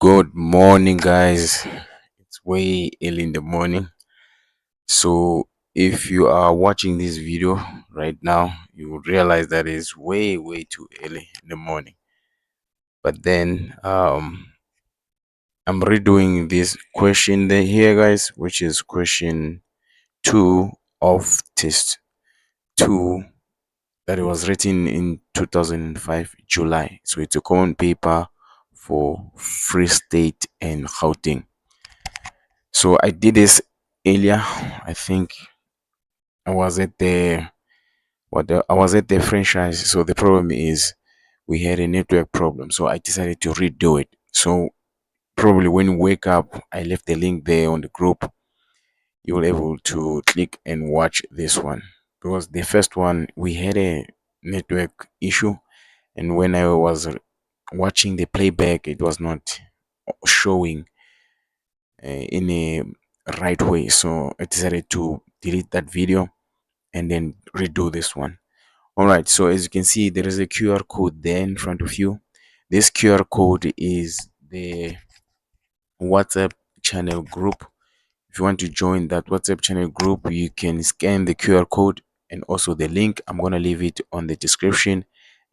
Good morning, guys. It's way early in the morning. So, if you are watching this video right now, you will realize that it's way too early in the morning. But then, I'm redoing this question here, guys, which is question 2 of test 2 that it was written in 2005 July. So, it's a common paper for Free State and Gauteng. So I did this earlier. I think I was at the I was at the franchise. So the problem is we had a network problem. So I decided to redo it. So probably when you wake up, I left the link there on the group. You will able to click and watch this one because the first one we had a network issue, and when I was watching the playback, it was not showing in a right way. So I decided to delete that video and then redo this one. All right, so as you can see, there is a QR code there in front of you. This QR code is the WhatsApp channel group. If you want to join that WhatsApp channel group, you can scan the QR code and also the link. I'm going to leave it on the description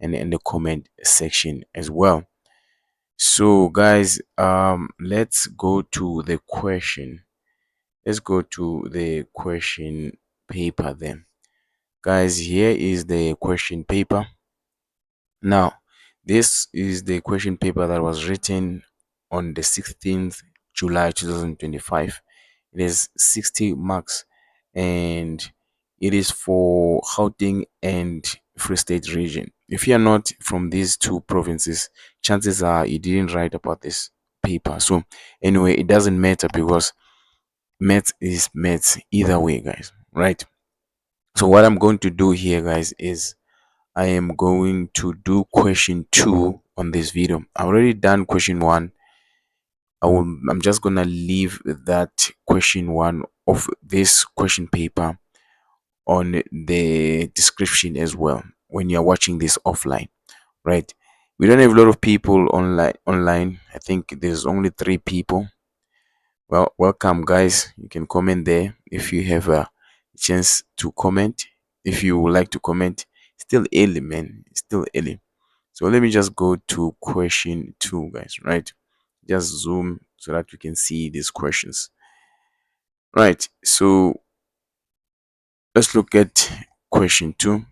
and in the comment section as well. So guys, let's go to the question. Let's go to the question paper then. Guys, here is the question paper. Now, this is the question paper that was written on the 16th July 2025. It is 60 marks and it is for Gauteng and Free State region. If you are not from these two provinces, chances are you didn't write about this paper. So anyway, it doesn't matter because maths is maths either way, guys, right? So what I'm going to do here, guys, is I am going to do question 2 on this video. I already done question 1. I'm just gonna leave that question 1 of this question paper on the description as well when you're watching this offline, right? We don't have a lot of people online. I think there's only 3 people. Well, welcome, guys. You can comment there if you have a chance to comment. If you would like to comment, still early, man. It's still early. So let me just go to question 2, guys, right? Just zoom so that we can see these questions. Right. So let's look at question 2.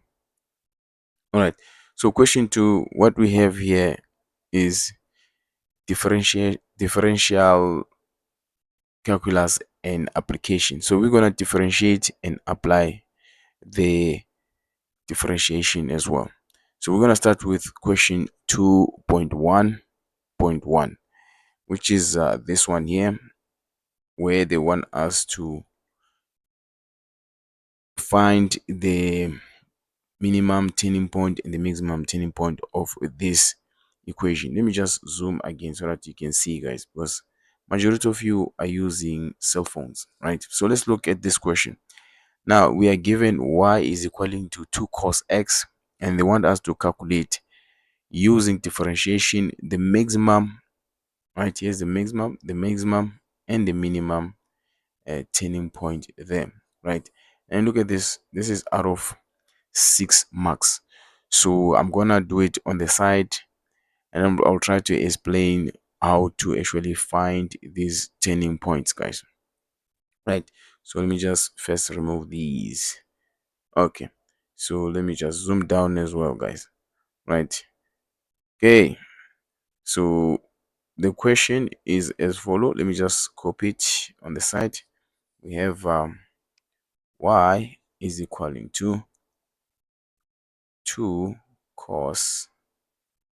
All right. So question 2, what we have here is differential calculus and application. So we're going to differentiate and apply the differentiation as well. So we're going to start with question 2.1.1, which is this one here, where they want us to find the minimum turning point and the maximum turning point of this equation. Let me just zoom again so that you can see, guys, because majority of you are using cell phones, right? So let's look at this question. Now we are given y is equaling to 2 cos x, and they want us to calculate using differentiation the maximum, right? Here's the maximum, and the minimum turning point there, right? And look at this. This is out of 6 marks. So I'm gonna do it on the side, and I'll try to explain how to actually find these turning points, guys. Right. So let me just first remove these. Okay. So let me just zoom down as well, guys. Right. Okay. So the question is as follow. Let me just copy it on the side. We have y is equaling to 2 cos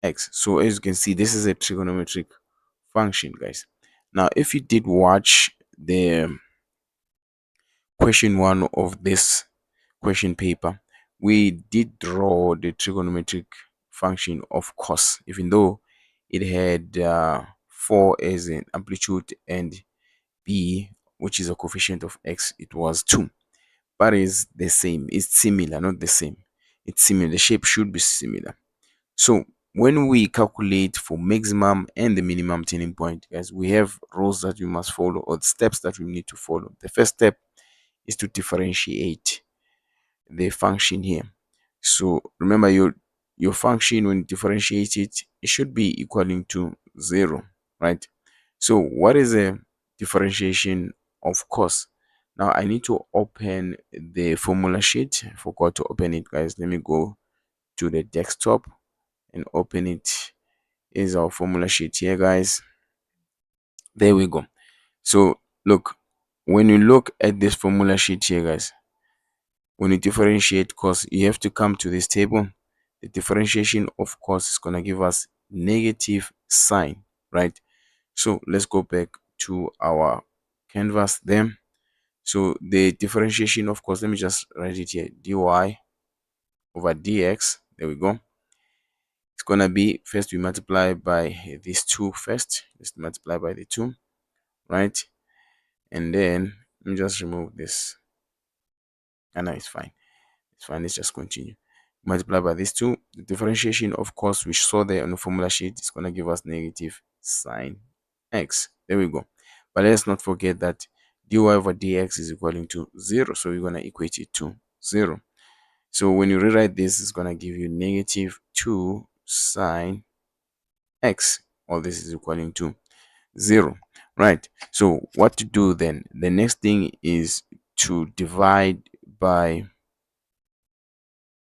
x. So as you can see, this is a trigonometric function, guys. Now if you did watch the question 1 of this question paper, we did draw the trigonometric function of cos, even though it had 4 as an amplitude and b, which is a coefficient of x, it was 2. But it's the same, it's similar, not the same, it's similar. The shape should be similar. So when we calculate for maximum and the minimum turning point, guys, we have rules that we must follow, or steps that we need to follow. The first step is to differentiate the function here. So remember, your function, when you differentiate it, it should be equaling to 0, right? So what is a differentiation of course? Now I need to open the formula sheet. I forgot to open it, guys. Let me go to the desktop and open it. Is our formula sheet here, guys. There we go. So look, when you look at this formula sheet here, guys, when you differentiate cos, you have to come to this table. The differentiation of cos is going to give us negative sign, right? So let's go back to our canvas then. So the differentiation of cos, let me just write it here, dy over dx. There we go. It's going to be, first we multiply by these two first. Let's multiply by the 2, right? And then let me just remove this. And now it's fine. It's fine. Let's just continue. Multiply by these 2. The differentiation, of course, we saw there on the formula sheet, is going to give us negative sine x. There we go. But let's not forget that dy over dx is equaling to 0. So we're going to equate it to 0. So when you rewrite this, it's going to give you negative 2 sine x. All this is equaling to 0, right? So what to do then? The next thing is to divide by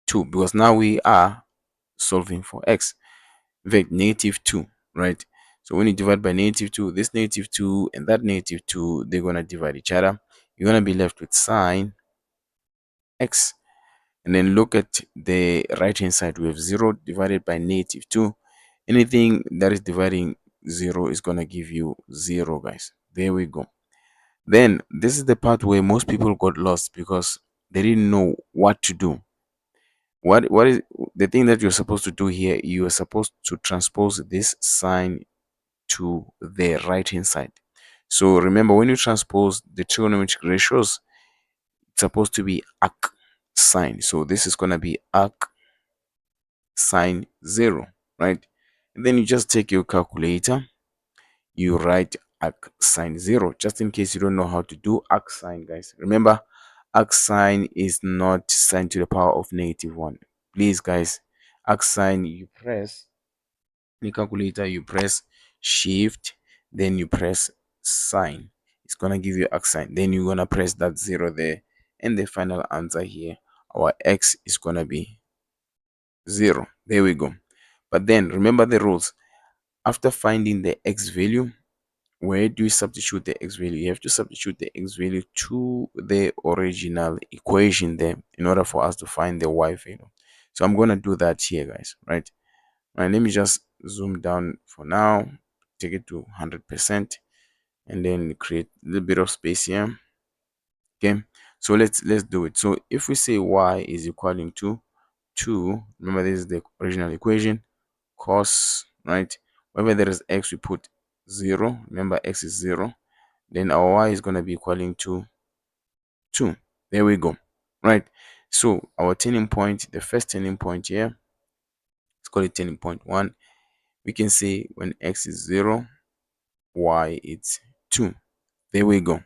2, because now we are solving for x. In fact, negative 2, right? So when you divide by negative 2, this negative 2 and that negative 2, they're going to divide each other. You're going to be left with sine x. And then look at the right hand side. We have 0 divided by negative 2. Anything that is dividing 0 is going to give you 0, guys. There we go. Then this is the part where most people got lost because they didn't know what to do. What is the thing that you're supposed to do here? You are supposed to transpose this sign to the right hand side. So remember, when you transpose the trigonometric ratios, it's supposed to be arc sine. So this is going to be arc sine 0, right? And then you just take your calculator, you write arc sine 0, just in case you don't know how to do arc sine, guys. Remember, arc sine is not sine to the power of -1. Please, guys, arc sine, you press the calculator, you press shift, then you press sine. It's gonna give you arc sine. Then you're gonna press that 0 there, and the final answer here, our x is gonna be 0. There we go. But then remember the rules. After finding the x value, where do you substitute the x value? You have to substitute the x value to the original equation there in order for us to find the y value. So I'm going to do that here, guys, right? Let me just zoom down for now, take it to 100%, and then create a little bit of space here. Okay, so let's do it. So if we say y is equaling to 2, remember this is the original equation, cos, right? Wherever there is x, we put 0. Remember, x is 0. Then our y is going to be equaling to 2. There we go, right? So our turning point, the first turning point here, let's call it turning point 1. We can say when x is 0, y is 2. There we go.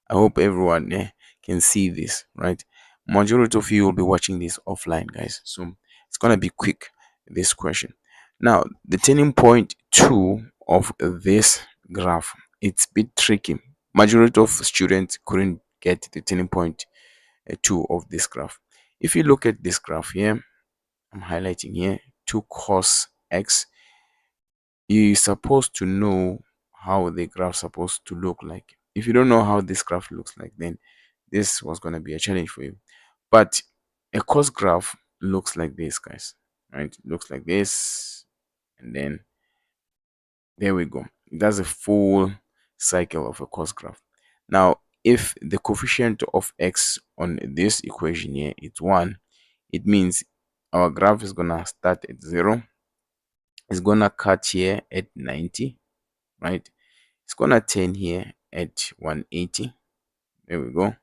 I hope everyone can see this, right? Majority of you will be watching this offline, guys. So it's going to be quick, this question. Now, the turning point 2 of this graph, it's a bit tricky. Majority of students couldn't get the turning point 2 of this graph. If you look at this graph here, I'm highlighting here 2 cos x. You're supposed to know how the graph supposed to look like. If you don't know how this graph looks like, then this was going to be a challenge for you. But a cos graph looks like this, guys, right? It looks like this, and then there we go. That's a full cycle of a cos graph. Now, if the coefficient of x on this equation here is 1, it means our graph is gonna start at 0. It's gonna cut here at 90, right? It's gonna turn here at 180. There we go.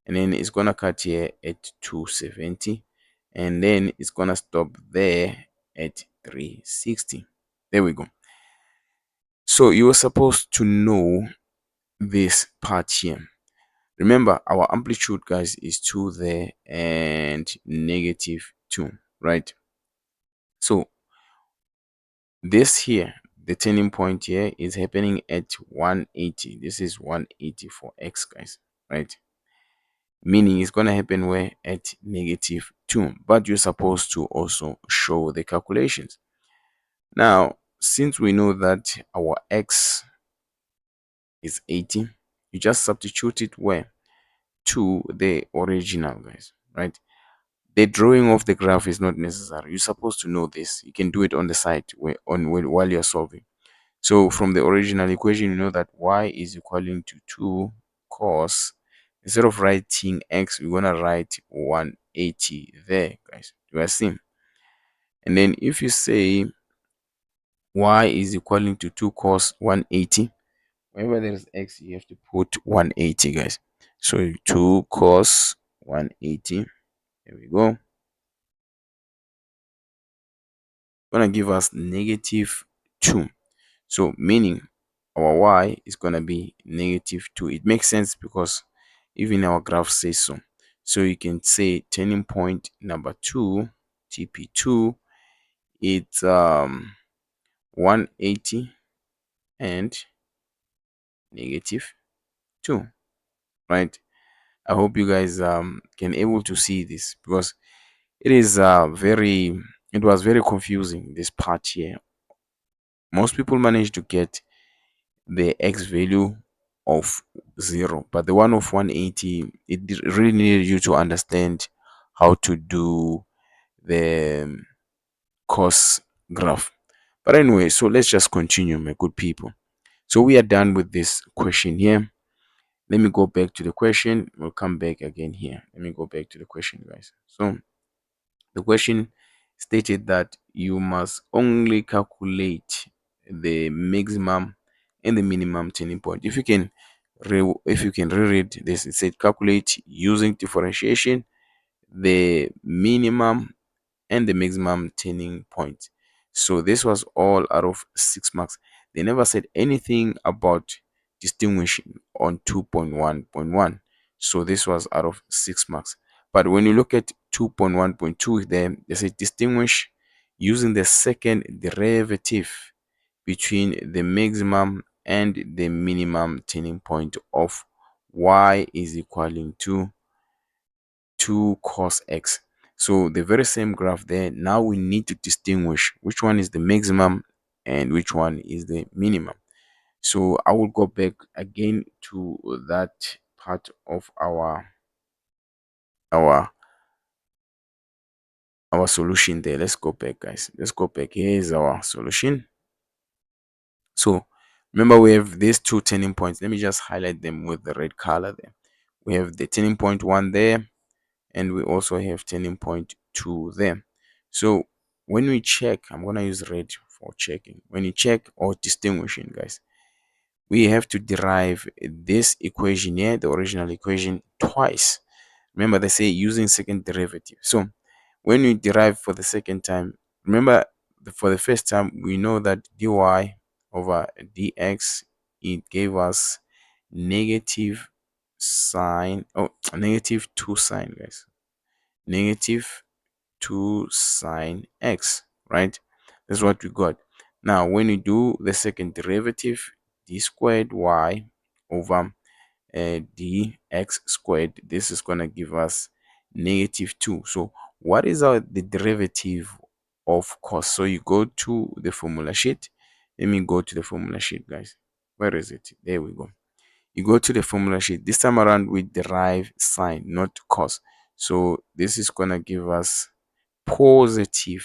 And then it's gonna cut here at 270, and then it's gonna stop there at 360. There we go. So you were supposed to know this part here. Remember, our amplitude, guys, is 2 there and -2, right? So this here, the turning point here, is happening at 180. This is 180 for x, guys, right? Meaning it's going to happen where? At -2. But you're supposed to also show the calculations. Now, since we know that our x is 80, you just substitute it where? To the original, guys, right? The drawing of the graph is not necessary. You're supposed to know this. You can do it on the side while you're solving. So from the original equation, you know that y is equaling to 2 cos. Instead of writing x, we're going to write 180 there, guys. You are seeing? And then if you say y is equaling to 2 cos 180, whenever there is x, you have to put 180, guys. So 2 cos 180. There we go. Going to give us -2. So meaning our y is going to be -2. It makes sense because even our graph says so. So you can say turning point number 2, TP2, it's 180 and -2, right? I hope you guys can able to see this, because it is it was very confusing, this part here. Most people manage to get the x value of 0, but the one of 180, it really needed you to understand how to do the cos graph. But anyway, so let's just continue, my good people. So we are done with this question here. Let me go back to the question. We'll come back again here. Let me go back to the question, guys. So the question stated that you must only calculate the maximum and the minimum turning point. If you can reread this, it said calculate using differentiation the minimum and the maximum turning point. So this was all out of 6 marks. They never said anything about distinguishing on 2.1.1. So this was out of 6 marks. But when you look at 2.1.2, then they say distinguish using the second derivative between the maximum and the minimum turning point of y is equaling to 2 cos x. So the very same graph there, now we need to distinguish which one is the maximum and which one is the minimum. So I will go back again to that part of our solution there. Let's go back, guys. Let's go back. Here is our solution. So remember, we have these two turning points. Let me just highlight them with the red color there. We have the turning point 1 there, and we also have turning point 2 there. So when we check, I'm going to use red for checking. When you check or distinguishing, guys, we have to derive this equation here, the original equation, twice. Remember, they say using second derivative. So when we derive for the second time, remember, for the first time, we know that dy over dx, it gave us negative sine, -2 sine, guys, -2 sine x, right? That's what we got. Now when you do the second derivative, d squared y over dx squared, this is going to give us -2. So what is the derivative of cos? So you go to the formula sheet. Let me go to the formula sheet, guys. Where is it? There we go. You go to the formula sheet. This time around we derive sine, not cos. So this is going to give us positive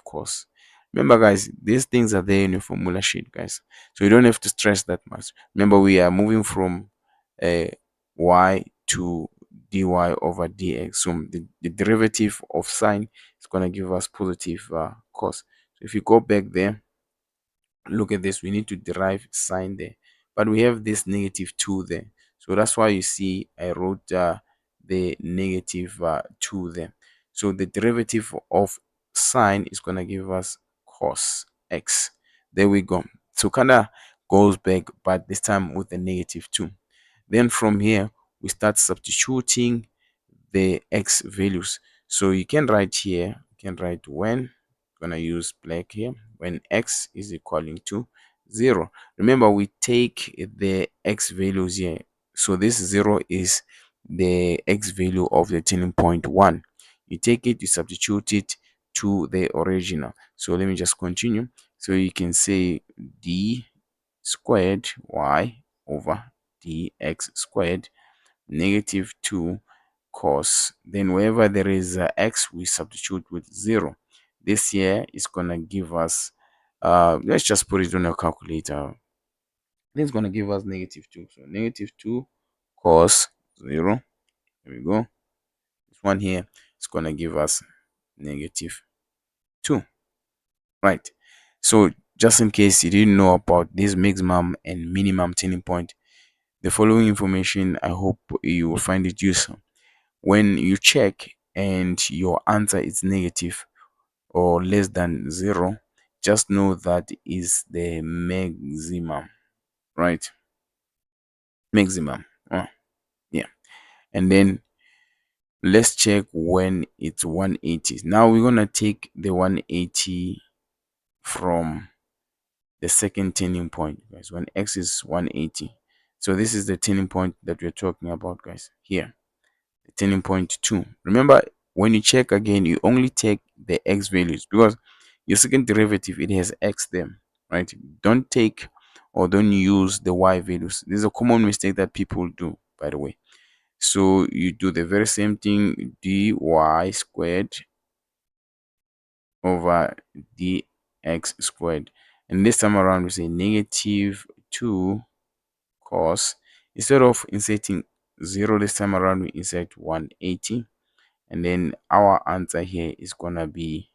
cos. Remember, guys, these things are there in the formula sheet, guys, so you don't have to stress that much. Remember, we are moving from y to dy over dx. So the derivative of sine is going to give us positive cos. So if you go back there, look at this, we need to derive sine there, but we have this -2 there. So that's why you see I wrote the -2 there. So the derivative of sign is going to give us cos x. There we go. So kind of goes back, but this time with the -2. Then from here we start substituting the x values. So you can write here, you can write when, gonna use black here, when x is equaling to 0. Remember, we take the x values here. So this 0 is the x value of the turning point 1. You take it, you substitute it to the original. So let me just continue. So you can say d squared y over dx squared -2 cos, then wherever there is x, we substitute with 0. This here is gonna give us, let's just put it on a calculator. It's gonna give us -2. So -2 cos 0. There we go. This one here is gonna give us -2. Right. So just in case you didn't know about this maximum and minimum turning point, the following information, I hope you will find it useful. When you check and your answer is negative or less than 0, just know that is the maximum, right? Maximum. Yeah. And then let's check when it's 180. Now we're gonna take the 180 from the second turning point, guys, when x is 180. So this is the turning point that we're talking about, guys, here. Turning point 2. Remember, when you check again, you only take the x values because your second derivative, it has x there, right? Don't take or don't use the y values. This is a common mistake that people do, by the way. So you do the very same thing, dy squared over dx squared, and this time around we say -2 cos. Instead of inserting 0 this time around, we insert 180, and then our answer here is gonna be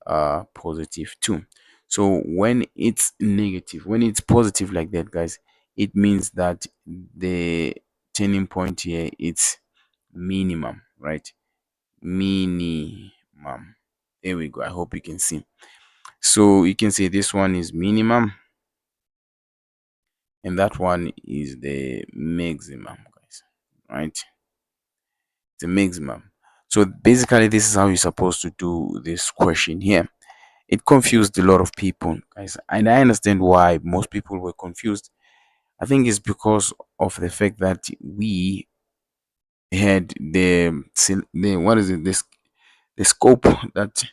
+2. So when it's negative, when it's positive like that, guys, it means that the turning point here, it's minimum, right? Minimum. There we go. I hope you can see. So you can say this one is minimum and that one is the maximum, guys, right? The maximum. So basically this is how you're supposed to do this question here. It confused a lot of people, guys, and I understand why most people were confused. I think it's because of the fact that we had the what is it, this the scope that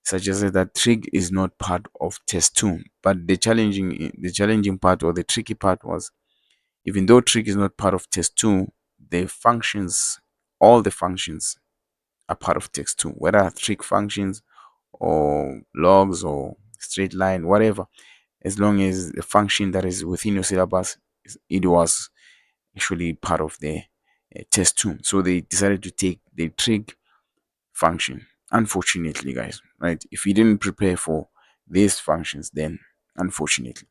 suggested that trig is not part of test 2, but the challenging part or the tricky part was, even though trig is not part of test 2, the functions, all the functions are part of test 2, whether trig functions or logs or straight line, whatever, as long as the function that is within your syllabus, it was actually part of the test 2. So they decided to take the trig function, unfortunately, guys, right? If you didn't prepare for these functions, then unfortunately.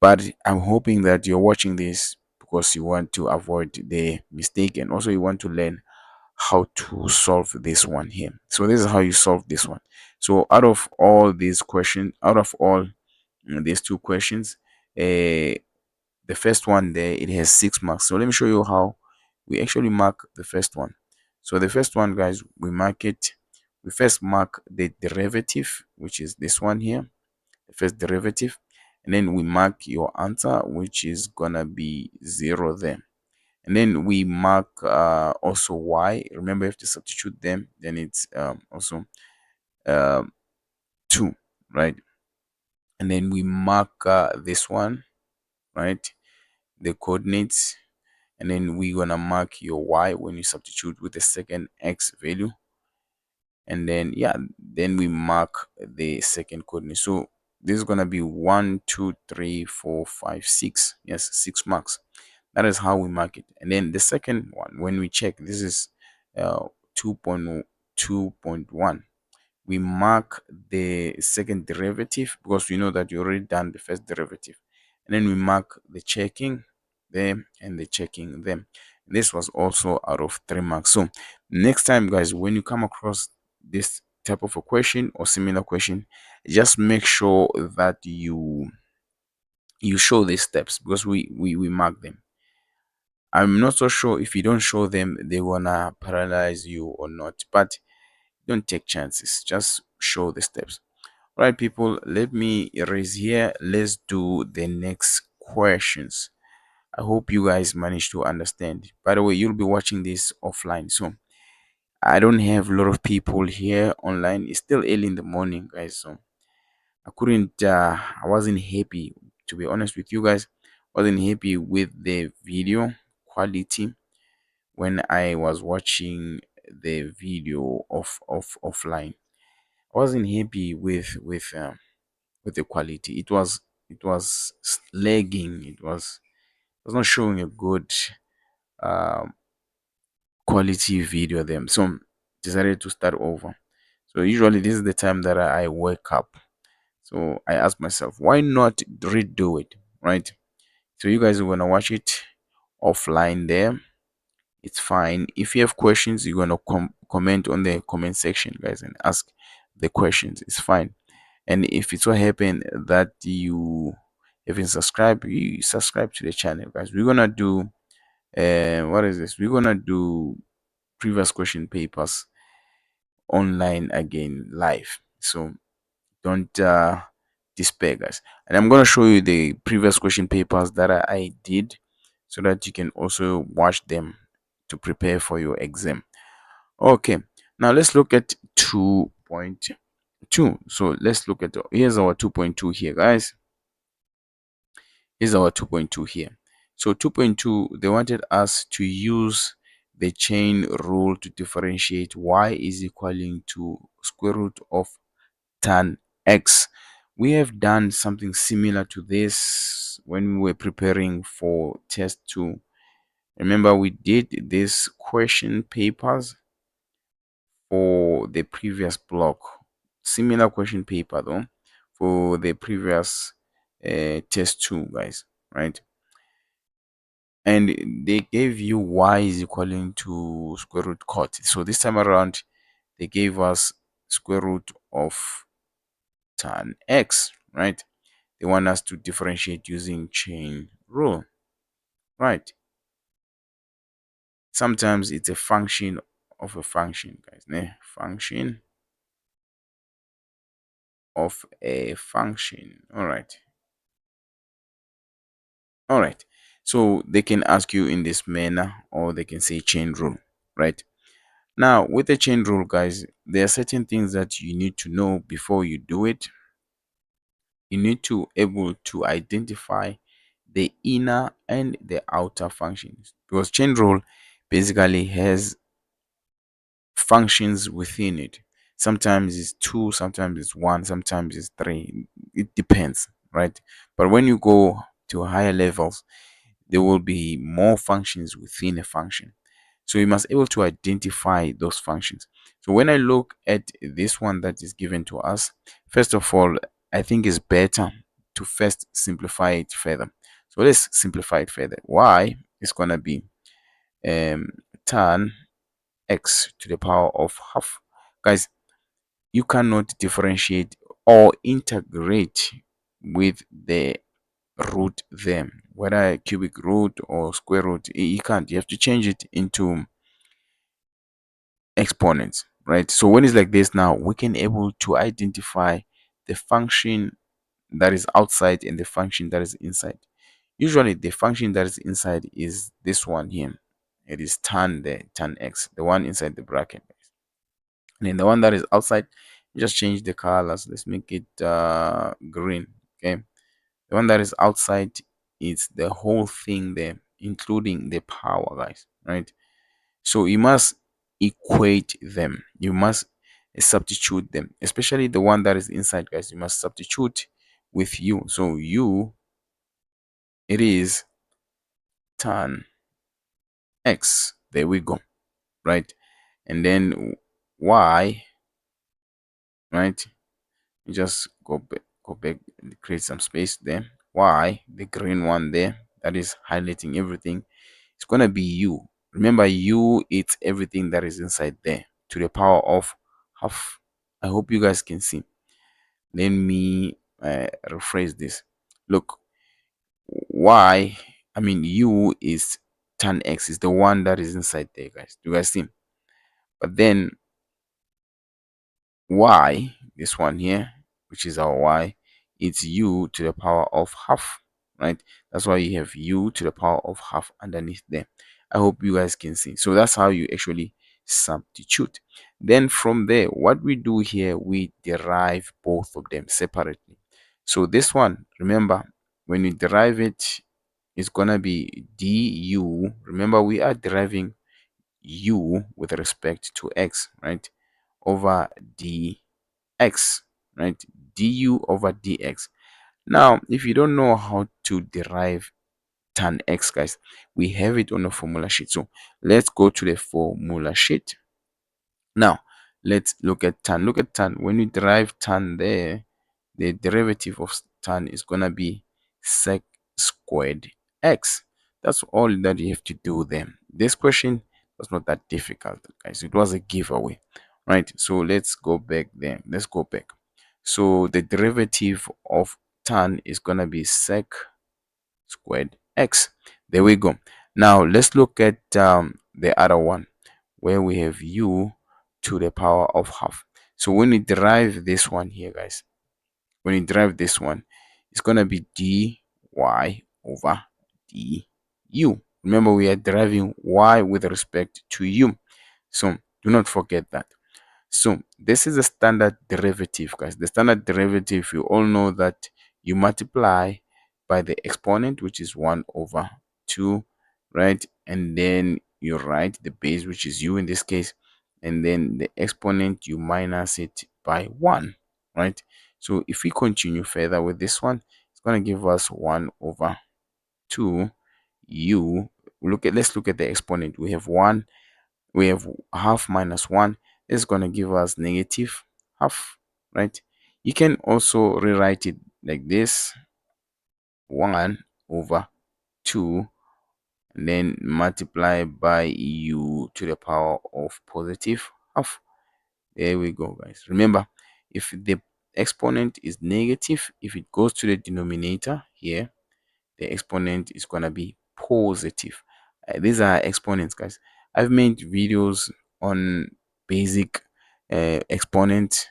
But I'm hoping that you're watching this because you want to avoid the mistake, and also you want to learn how to solve this one here. So this is how you solve this one. So out of all these questions, out of all these two questions, the first one there, it has 6 marks. So let me show you how we actually mark the first one. So the first one, guys, we first mark the derivative, which is this one here, the first derivative, and then we mark your answer, which is gonna be 0 there. And then we mark also y. Remember, you have to substitute them, then it's also 2, right? And then we mark this one, right, the coordinates, and then we're gonna mark your y when you substitute with the second x value, and then yeah, then we mark the second coordinate. So this is gonna be 1 2 3 4 5 6. Yes, 6 marks. That is how we mark it. And then the second one, when we check, this is 2.2.1. We mark the second derivative because we know that you already done the first derivative, and then we mark the checking them and the checking them. This was also out of 3 marks. So next time, guys, when you come across this type of a question or similar question, just make sure that you show these steps, because we mark them. I'm not so sure if you don't show them, they wanna paralyze you or not, but don't take chances, just show the steps. All right, people, let me erase here. Let's do the next questions. I hope you guys managed to understand. By the way, you'll be watching this offline, so I don't have a lot of people here online. It's still early in the morning, guys, so I wasn't happy, to be honest with you guys. Wasn't happy with the video quality when I was watching the video of offline. I wasn't happy with the quality. It was lagging. It was not showing a good um quality video them. So decided to start over. So usually this is the time that I wake up. So I asked myself, why not redo it, right? So you guys are gonna watch it offline there. It's fine. If you have questions, you're gonna comment on the comment section, guys, and ask the questions. It's fine. And if it so happen that you haven't subscribed, you subscribe to the channel, guys. We're gonna do what is this? We're gonna do previous question papers online again live. So don't despair, guys. And I'm gonna show you the previous question papers that I did, so that you can also watch them to prepare for your exam. Okay, now let's look at 2.2. So let's look at here's our 2.2 here, guys. Here's our 2.2 here. So 2.2, they wanted us to use the chain rule to differentiate y is equaling to square root of tan x. We have done something similar to this when we were preparing for test 2. Remember, we did this question papers for the previous block. Similar question paper though for the previous test 2, guys, right? And they gave you y is equaling to square root cot. So this time around, they gave us square root of tan x, right? They want us to differentiate using chain rule, right? Sometimes it's a function of a function, guys. Function of a function. All right. So they can ask you in this manner, or they can say chain rule, right? Now, with the chain rule, guys, there are certain things that you need to know before you do it. You need to able to identify the inner and the outer functions, because chain rule basically has functions within it. Sometimes it's two, sometimes it's one, sometimes it's three. It depends, right? But when you go to higher levels, there will be more functions within a function. So you must able to identify those functions. So when I look at this one that is given to us, first of all, I think it's better to first simplify it further. So let's simplify it further. Y is gonna be tan x to the power of half. Guys, you cannot differentiate or integrate with the root them, whether cubic root or square root. You can't. You have to change it into exponents, right? So when it's like this, now we can able to identify the function that is outside and the function that is inside. Usually the function that is inside is this one here. It is tan x, the one inside the bracket. And then the one that is outside, just change the colors. Let's make it green. Okay, the one that is outside is the whole thing there, including the power, guys, right? So you must equate them, you must substitute them, especially the one that is inside, guys. You must substitute with u. So u, it is tan x, there we go, right? And then y, right? You just go back, create some space there. Y, the green one there, that is highlighting everything, it's gonna be u. Remember, u, it's everything that is inside there to the power of half. I hope you guys can see. Let me rephrase this. Look, y, I mean u is tan x, is the one that is inside there, guys. Do you guys see? But then y, this one here, which is our y, it's u to the power of half, right? That's why you have u to the power of half underneath there. I hope you guys can see. So that's how you actually substitute. Then from there, what we do here, we derive both of them separately. So this one, remember, when you derive it, it's gonna be du. Remember, we are deriving u with respect to x, right? Over dx, right? Du over dx. Now, if you don't know how to derive tan x, guys, we have it on a formula sheet. So let's go to the formula sheet. Now, let's look at tan. Look at tan. When you derive tan there, the derivative of tan is going to be sec squared x. That's all that you have to do there. This question was not that difficult, guys. It was a giveaway, right? So let's go back there. Let's go back. So the derivative of tan is going to be sec squared x. There we go. Now let's look at the other one where we have u to the power of half. So when we derive this one here, guys, when you derive this one, it's going to be dy over du. Remember, we are deriving y with respect to u. So do not forget that. So this is a standard derivative, guys. The standard derivative, you all know that you multiply by the exponent, which is 1 over 2, right? And then you write the base, which is u in this case, and then the exponent, you minus it by 1, right? So if we continue further with this one, it's going to give us 1 over 2 u. Let's look at the exponent. We have 1, we have half minus 1 is going to give us negative half, right? You can also rewrite it like this: 1 over 2, and then multiply by u to the power of positive half. There we go, guys. Remember, if the exponent is negative, if it goes to the denominator here, the exponent is going to be positive. These are exponents, guys. I've made videos on basic exponents.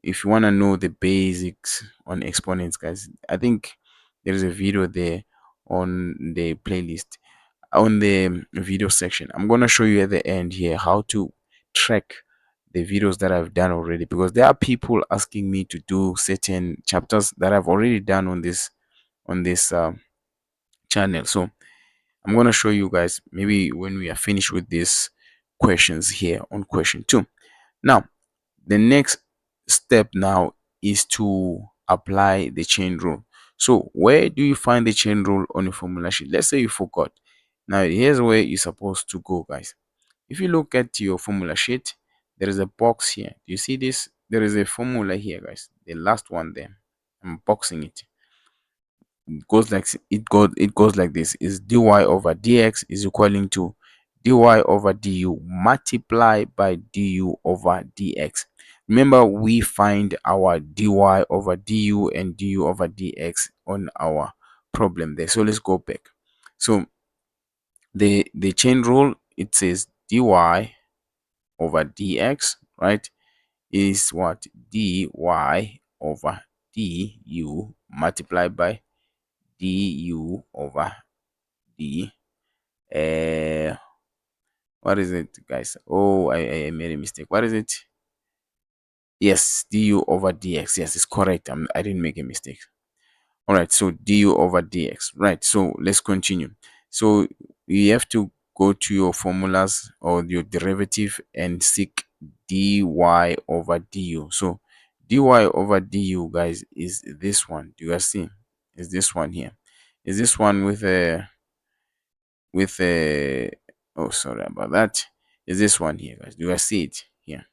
If you want to know the basics on exponents, guys, I think there is a video there on the playlist, on the video section. I'm going to show you at the end here how to track the videos that I've done already, because there are people asking me to do certain chapters that I've already done on this channel. So I'm going to show you guys maybe when we are finished with these questions here on question 2. Now the next step now is to apply the chain rule. So where do you find the chain rule on your formula sheet? Let's say you forgot. Now here's where you're supposed to go, guys. If you look at your formula sheet, there is a box here. Do you see this? There is a formula here, guys. The last one there. I'm boxing it. It goes like this: is dy over dx is equaling to dy over du multiplied by du over dx. Remember, we find our dy over du and du over dx on our problem there. So let's go back. So the chain rule, it says dy over dx, right, is what? Dy over du multiplied by du over d what is it, guys? Oh, I made a mistake. What is it? Yes, du over dx. Yes, it's correct. I didn't make a mistake. All right, so du over dx, right? So let's continue. So you have to go to your formulas or your derivative and seek dy over du. So dy over du, guys, is this one. Do you guys see? Is this one here? Is this one with a oh, sorry about that. Is this one here, guys? Do you guys see it here?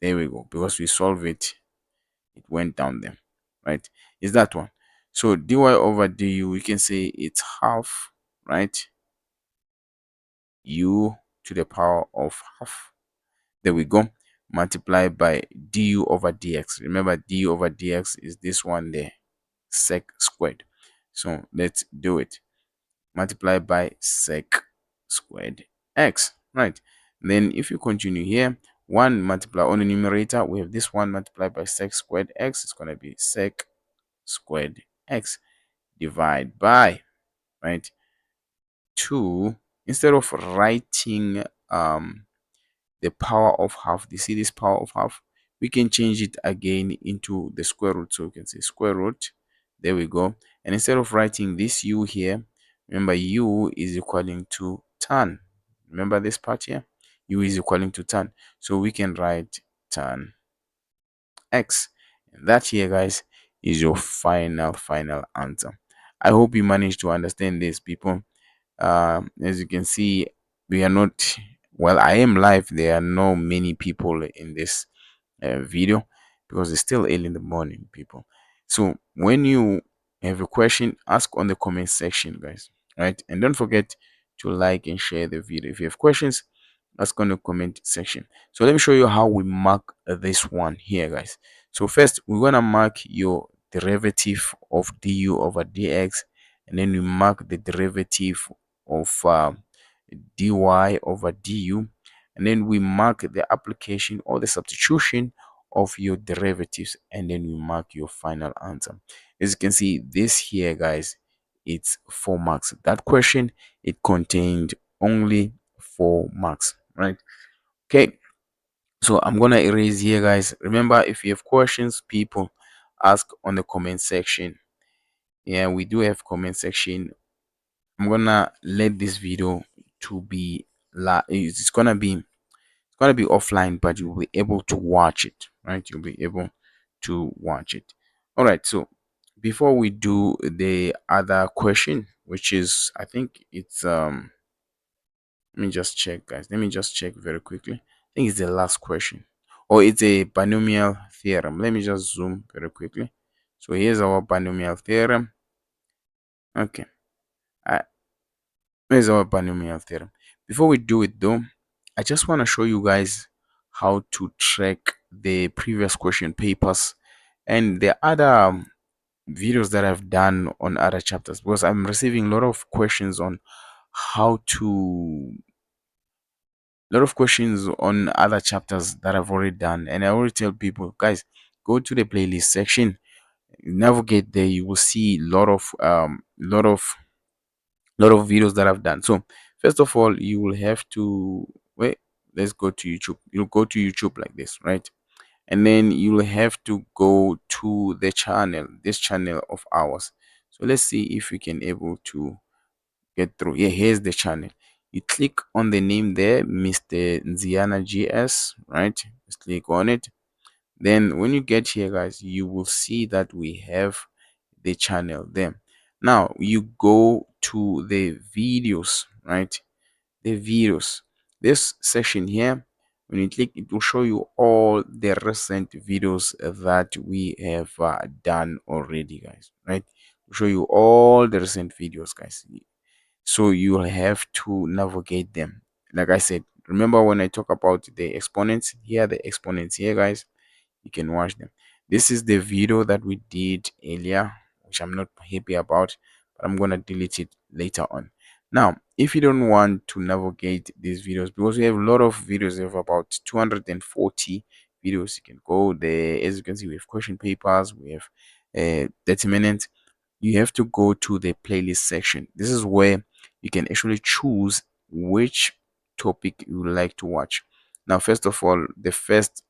There we go. Because we solve it, it went down there, right? Is that one? So dy over du, we can say it's half, right? U to the power of half. There we go. multiplied by du over dx. Remember, du over dx is this one there, sec squared. So let's do it. Multiply by sec squared x, right? Then if you continue here, 1 multiply on the numerator, we have this one multiplied by sec squared x. It's going to be sec squared x divide by, right, 2. Instead of writing the power of half, you see this power of half, we can change it again into the square root. So we can say square root, there we go. And instead of writing this u here, remember u is equaling to tan. Remember this part here, u is equaling to tan, so we can write tan x. And that here, guys, is your final answer. I hope you managed to understand this, people. As you can see, we are not, well, I am live. There are no many people in this video because it's still early in the morning, people. So when you have a question, ask on the comment section, guys, right? And don't forget to like and share the video. If you have questions, ask on the comment section. So let me show you how we mark this one here, guys. So first, we're gonna mark your derivative of du over dx, and then we mark the derivative of dy over du, and then we mark the application or the substitution of your derivatives, and then we mark your final answer. As you can see, this here, guys, it's 4 marks. That question, it contained only 4 marks, right? Okay, so I'm gonna erase here, guys. Remember, if you have questions, people, ask on the comment section. Yeah, we do have comment section. I'm gonna let this video to be it's gonna be offline, but you'll be able to watch it, right? You'll be able to watch it. All right, so before we do the other question, which is, I think it's let me just check, guys. Let me just check very quickly. I think it's the last question, or it's a binomial theorem. Let me just zoom very quickly. So here's our binomial theorem. Okay, here's our binomial theorem. Before we do it though, I just want to show you guys how to track the previous question papers and the other videos that I've done on other chapters, because I'm receiving a lot of questions on how to questions on other chapters that I've already done. And I already tell people, guys, go to the playlist section, navigate there, you will see a lot of videos that I've done. So first of all, you will have to wait. Let's go to YouTube. You'll go to YouTube like this, right? And then you will have to go to the channel, this channel of ours. So let's see if we can able to get through. Yeah, here's the channel. You click on the name there, Mr. Nziyana GS, right? Just click on it. Then when you get here, guys, you will see that we have the channel there. Now you go to the videos, right? The videos, this section here, when you click, it will show you all the recent videos that we have done already, guys, right? It will show you all the recent videos, guys. So you'll have to navigate them. Like I said, remember when I talk about the exponents here, the exponents here, guys, you can watch them. This is the video that we did earlier, which I'm not happy about, but I'm gonna delete it later on. Now, if you don't want to navigate these videos, because we have a lot of videos, we have about 240 videos, you can go there. As you can see, we have question papers, we have 30 minutes. You have to go to the playlist section. This is where you can actually choose which topic you would like to watch. Now, first of all, the first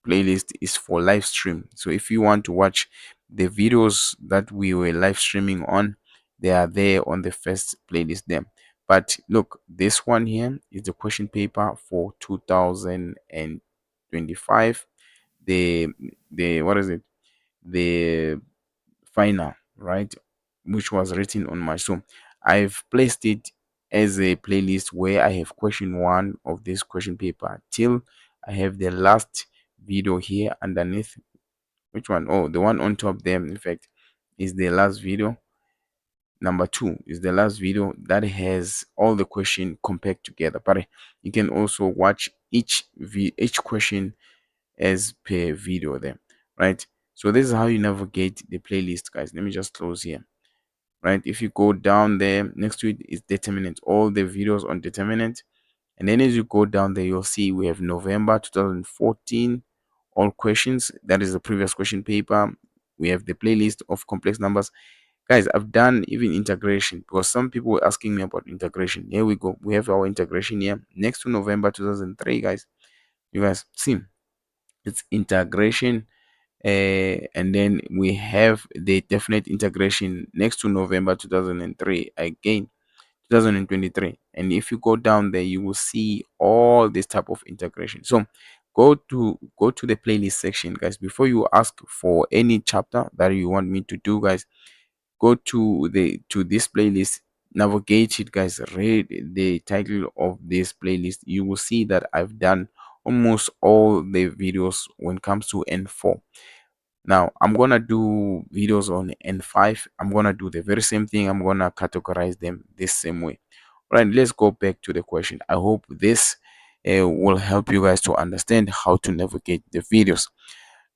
playlist is for live stream. So if you want to watch the videos that we were live streaming on, they are there on the first playlist there. But look, this one here is the question paper for 2025. The what is it? The final, right, which was written on March. So I've placed it as a playlist where I have question 1 of this question paper till I have the last video here underneath. Which one? Oh, the one on top there, in fact, is the last video. number 2 is the last video that has all the question compared together, but you can also watch each question as per video there, right? So this is how you navigate the playlist, guys. Let me just close here, right? If you go down there, next to it is determinant, all the videos on determinant. And then as you go down there, you'll see we have November 2014, all questions. That is the previous question paper. We have the playlist of complex numbers. Guys, I've done even integration because some people were asking me about integration. Here we go. We have our integration here next to November 2003, guys. You guys see, it's integration. And then we have the definite integration next to November 2003 again. 2023, and if you go down there you will see all this type of integration. So go to the playlist section, guys. Before you ask for any chapter that you want me to do, guys, go to this playlist, navigate it, guys, read the title of this playlist. You will see that I've done almost all the videos when it comes to N4. Now I'm gonna do videos on N5. I'm gonna do the very same thing. I'm gonna categorize them this same way. All right, let's go back to the question. I hope this will help you guys to understand how to navigate the videos.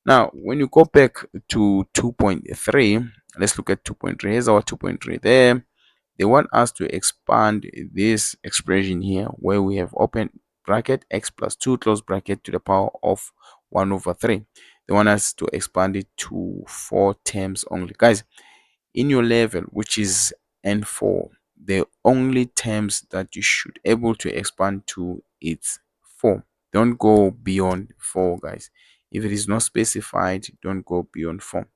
Now when you go back to 2.3, let's look at 2.3. Here's our 2.3 there. They want us to expand this expression here where we have open bracket x plus 2 close bracket to the power of 1 over 3. They want us to expand it to 4 terms only. Guys, in your level, which is N4, the only terms that you should able to expand to is 4. Don't go beyond 4, guys. If it is not specified, don't go beyond 4.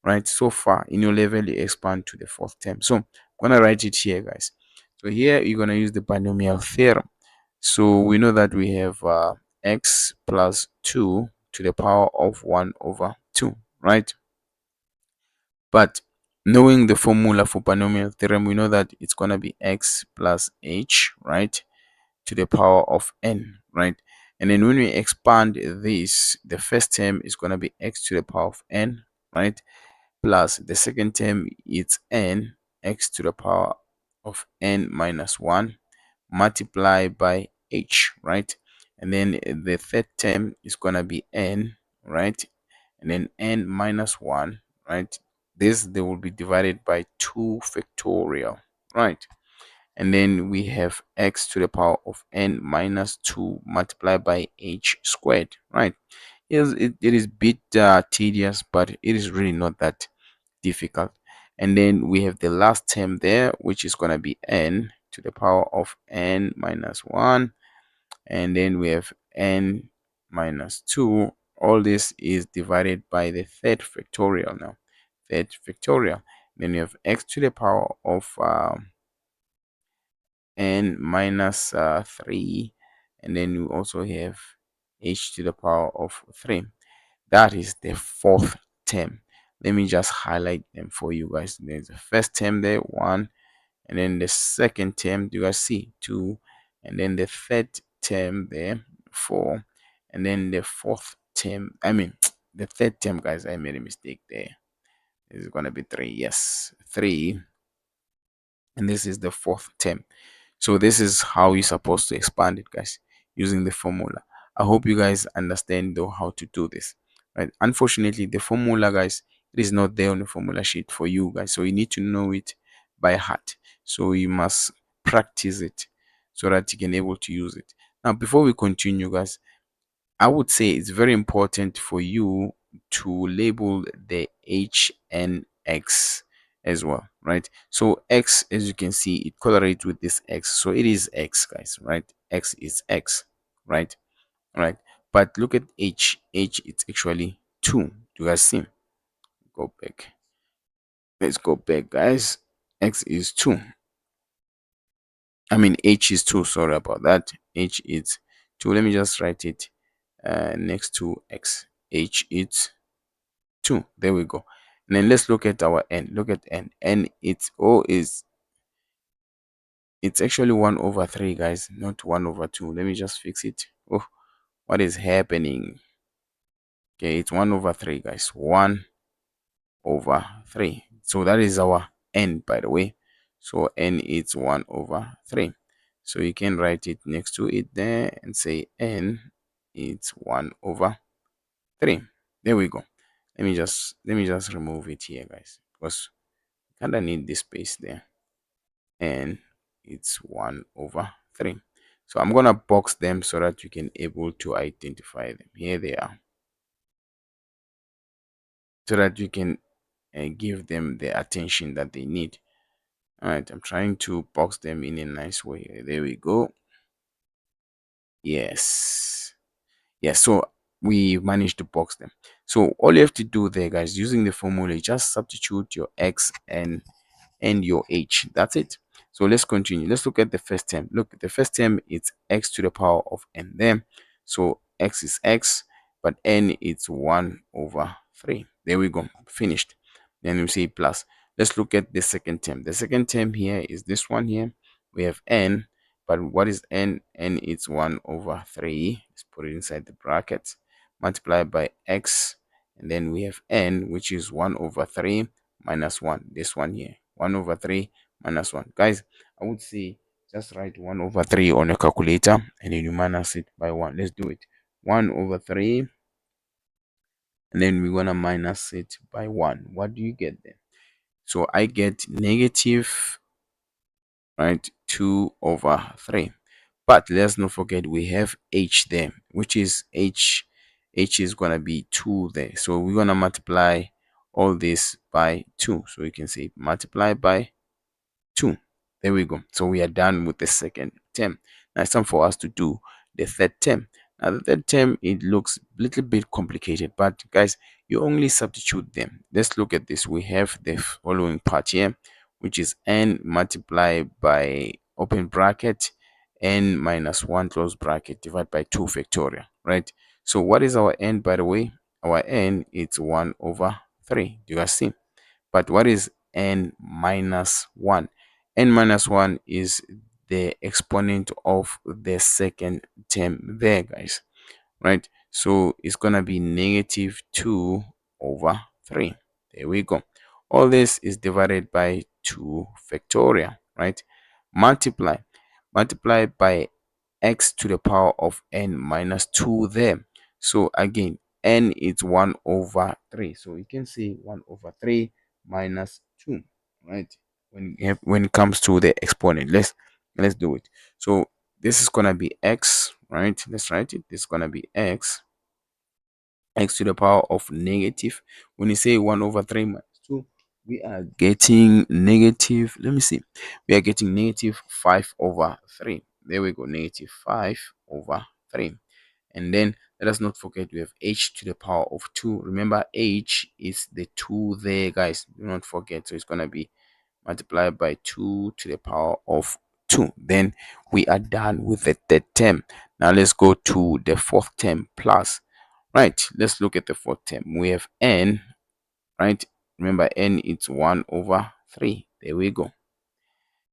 Right, so far in your level you expand to the 4th term. So I'm gonna write it here, guys. So here you're gonna use the binomial theorem. So we know that we have x plus 2 to the power of 1 over 2, right? But knowing the formula for binomial theorem, we know that it's gonna be x plus h, right, to the power of n, right? And then when we expand this, the first term is gonna be x to the power of n, right, plus the second term it's n x to the power of n minus 1 multiplied by h, right? And then the third term is going to be n, right? And then n minus 1, right? This they will be divided by 2 factorial, right? And then we have x to the power of n minus 2 multiplied by h squared, right? Yes, it is a bit tedious, but it is really not that difficult. And then we have the last term there, which is going to be n to the power of n minus 1. And then we have n minus 2. All this is divided by the third factorial now. Third factorial. Then we have x to the power of n minus 3. And then we also have h to the power of 3. That is the 4th term. Let me just highlight them for you guys. There's the first term there, 1, and then the second term, do you guys see, 2, and then the third term there, 4, and then the fourth term, I mean the third term, guys, I made a mistake there. This is gonna be 3, yes, 3, and this is the 4th term. So this is how you're supposed to expand it, guys, using the formula. I hope you guys understand though how to do this, right? Unfortunately, the formula, guys, it is not there on the formula sheet for you guys, so you need to know it by heart. So you must practice it so that you can able to use it. Now before we continue, guys, I would say it's very important for you to label the h and x as well, right? So x, as you can see, it correlates with this x, so it is x, guys, right? X is x, right? Right. But look at h. It's actually 2. Do you guys see? Go back. Let's go back, guys. X is 2. I mean h is 2. Sorry about that. H is 2. Let me just write it next to x. H is 2. There we go. And then let's look at our n. Look at n. N, it's actually 1 over 3, guys, not 1 over 2. Let me just fix it. Oh, what is happening? Okay, it's 1 over 3, guys. 1 over 3. So that is our n, by the way. So n is 1 over 3. So you can write it next to it there and say n is 1 over 3. There we go. Let me just remove it here, guys, because kind of need this space there. And it's 1 over 3. So I'm gonna box them so that you can able to identify them. Here they are, so that you can give them the attention that they need. All right, I'm trying to box them in a nice way. There we go. Yes. Yes, so we managed to box them. So all you have to do there, guys, using the formula, just substitute your x and your h. That's it. So let's continue. Let's look at the first term. Look, the first term is x to the power of n there. So x is x, but n is 1 over 3. There we go. Finished. Then we say plus. Let's look at the second term. The second term here is this one here. We have n, but what is n? N is 1 over 3. Let's put it inside the brackets. Multiplied by x, and then we have n, which is 1 over 3 minus 1. This one here. 1 over 3 minus 1. Guys, I would say just write 1 over 3 on a calculator and then you minus it by 1. Let's do it. 1 over 3, and then we're going to minus it by 1. What do you get then? So I get negative, right, 2 over 3. But let's not forget we have h there, which is h. H is going to be 2 there. So we're going to multiply all this by 2. So you can say multiply by 2. There we go. So we are done with the second term. Now it's time for us to do the third term. Now the third term, it looks a little bit complicated, but guys, you only substitute them. Let's look at this. We have the following part here, which is n multiplied by open bracket n minus 1 close bracket divided by 2 factorial, right? So what is our n, by the way? Our n is 1 over 3. Do you guys see? But what is n minus 1? N minus 1 is the exponent of the second term there, guys, right? So it's gonna be negative 2 over 3. There we go. All this is divided by 2 factorial, right? Multiply by x to the power of n minus 2 there. So again, n is 1 over 3. So you can say 1 over 3 minus 2, right? When it comes to the exponent, let's do it. So this is gonna be x, right? Let's write it. This is gonna be x to the power of negative. When you say 1 over 3 minus 2, we are getting negative, let me see, we are getting negative 5 over 3. There we go, negative 5 over 3. And then let us not forget we have h to the power of 2. Remember, h is the 2 there, guys. Do not forget. So it's going to be multiplied by 2 to the power of 2. Then we are done with the third term. Now let's go to the fourth term plus. Right, let's look at the fourth term. We have n, right? Remember, n is 1 over 3. There we go.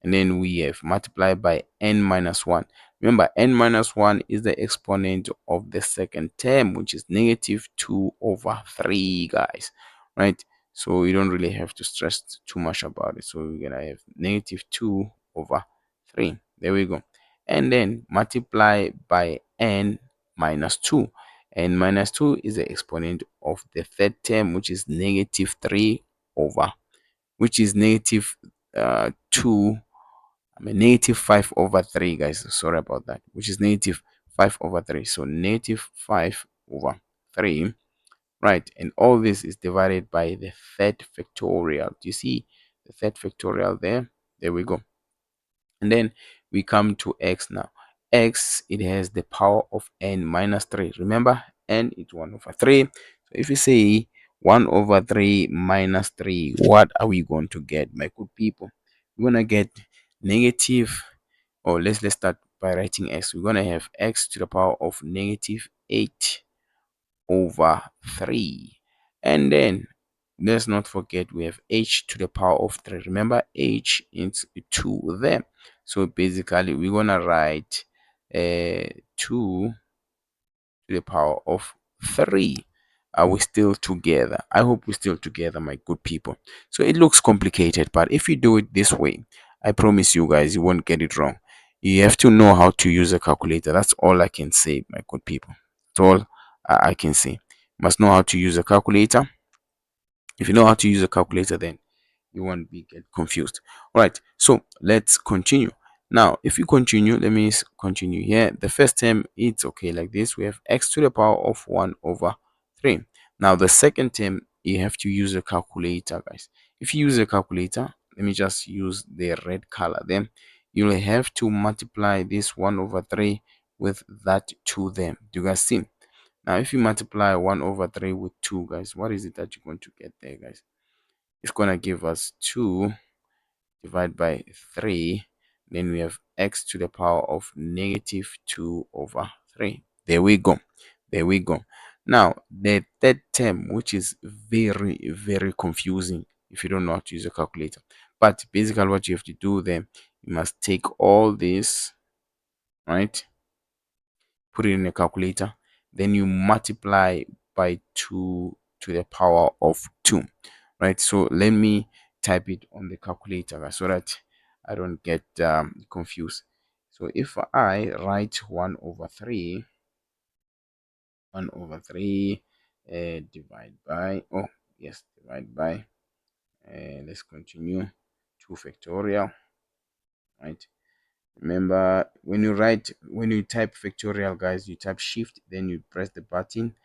And then we have multiplied by n minus 1. Remember, n minus 1 is the exponent of the second term, which is negative 2 over 3, guys, right? So you don't really have to stress too much about it. So we're gonna have negative 2 over 3. There we go. And then multiply by n minus 2. N minus 2 is the exponent of the third term, which is negative 3 over, which is negative 2, negative 5 over 3, guys. Sorry about that, which is negative 5 over 3. So negative 5 over 3, right? And all this is divided by the third factorial. Do you see the third factorial there? There we go. And then we come to x now. X, it has the power of n minus 3. Remember, n is 1 over 3. So if you say 1 over 3 minus 3, what are we going to get, my good people? We're going to get negative, or let's start by writing x. We're going to have x to the power of negative 8 over 3. And then let's not forget we have h to the power of 3. Remember, h is 2 there. So basically we're gonna write 2 to the power of 3. Are we still together? I hope we're still together, my good people. So it looks complicated, but if you do it this way, I promise you guys, you won't get it wrong. You have to know how to use a calculator. That's all I can say, my good people. That's all I can say. You must know how to use a calculator. If you know how to use a calculator, then you won't be get confused. All right, so let's continue. Now if you continue, let me continue here. The first term, it's okay like this. We have x to the power of 1 over 3. Now the second term, you have to use a calculator, guys. If you use a calculator, let me just use the red color, then you'll have to multiply this 1 over 3 with that 2 them. Do you guys see? Now if you multiply 1 over 3 with 2, guys, what is it that you're going to get there, guys? It's gonna give us 2 divided by 3. Then we have x to the power of negative 2 over 3. There we go. There we go. Now the third term, which is very confusing if you don't know how to use a calculator, but basically what you have to do then, you must take all this, right, put it in a calculator, then you multiply by 2 to the power of 2, right? So let me type it on the calculator, guys, so that I don't get confused. So if I write 1 over 3, 1 over 3 divide by, oh yes, divide by, let's continue, 2 factorial, right? Remember, when you type factorial, guys, you type shift, then you press the button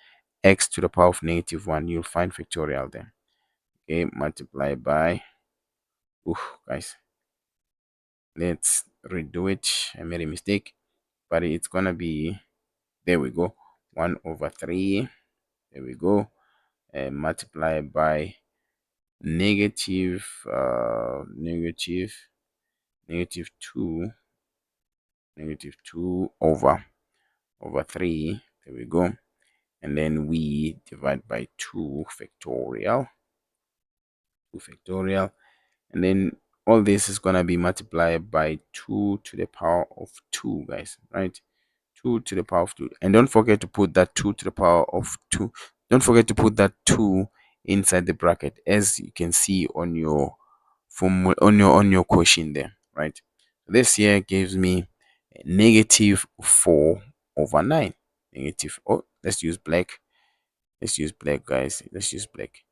x to the power of negative 1. You'll find factorial then. Okay, multiply by, guys, let's redo it. I made a mistake, but it's gonna be, there we go, 1 over 3. There we go. And multiply by negative negative 2, negative 2 over 3. There we go. And then we divide by 2 factorial, 2 factorial, and then all this is gonna be multiplied by 2 to the power of 2, guys, right? 2 to the power of 2, and don't forget to put that 2 to the power of 2, don't forget to put that 2 inside the bracket, as you can see on your on your question there, right? This here gives me negative 4 over 9. Negative, oh, let's use black. Let's use black, guys. Let's use black.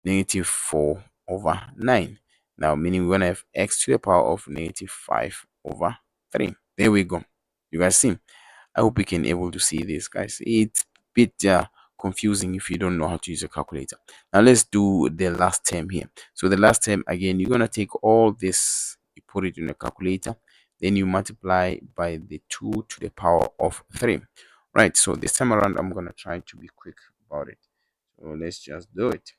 Negative 4 over 9. Now, meaning we're going to have x to the power of negative 5 over 3. There we go. You guys see? I hope you can able to see this, guys. It's a bit confusing if you don't know how to use a calculator. Now, let's do the last term here. So the last term, again, you're going to take all this, you put it in a calculator, then you multiply by the 2 to the power of 3. Right, so this time around, I'm going to try to be quick about it. So let's just do it.